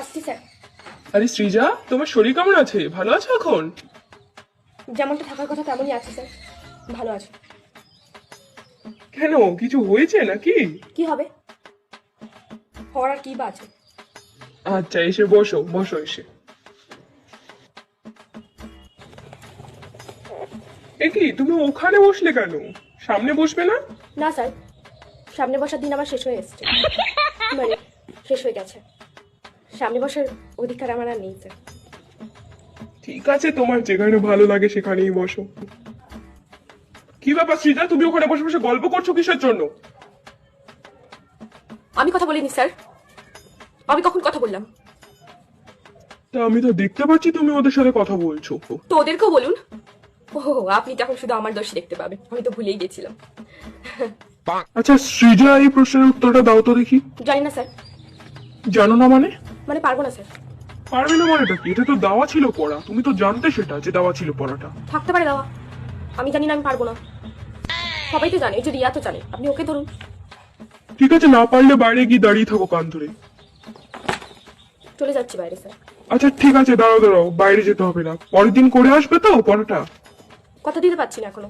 আসছি স্যার। আরে সৃজা, তোমার শরীর কেমন আছে? ভালো আছো এখন? যেমনটা থাকার কথা তেমনই আছে স্যার, ভালো আছে। কেন, কিছু হয়েছে নাকি? কি হবে, হওয়ার আর কি বা আছে? আচ্ছা, এসে বসো বসো এসে। এ কি, তুমি ওখানে বসলে কেন? সামনে বসবে না? না স্যার, সামনে বসার দিন আমার শেষ হয়ে এসছে, মানে শেষ হয়ে গেছে। সামনে বসার অধিকার আমার আর নেই স্যার। ঠিক আছে, তোমার যেখানে ভালো লাগে সেখানেই বসো। কি ব্যাপার সৃজা, তুমি ওখানে বসে বসে গল্প করছো কিসের জন্য? আমি কথা বলিনি স্যার, আমি কখন কথা বললাম? তা আমি তো দেখতে পাচ্ছি তুমি ওদের সাথে কথা বলছো। তো ওদেরকেও বলুন। ও, আপনি তখন শুধু আমার দোষ দেখতে পাবেন, আমি তো ভুলেই গেছিলাম। আচ্ছা সৃজা, এই প্রশ্নের উত্তরটা দাও তো দেখি। জানি না স্যার, জানো না মানে? মানে পারবো না স্যার। পারবে না মানেটা কি? এটা তো দেওয়া ছিল পড়া, তুমি তো জানতে সেটা যে দেওয়া ছিল পড়াটা। থাকতে পারে দেওয়া, আমি জানি না, আমি পারবো না। সবাই তো জানে, এই যে রিয়া তো জানে, আপনি ওকে ধরুন। ঠিক আছে, না পারলে বাইরে গিয়ে দাঁড়িয়ে থাকো কান ধরে। চলে যাচ্ছি বাইরে স্যার। আচ্ছা ঠিক আছে, দাঁড়াও দাঁড়াও, বাইরে যেতে হবে না, পরের দিন করে আসবে তো পড়াটা? কথা দিতে পারছি না এখনো।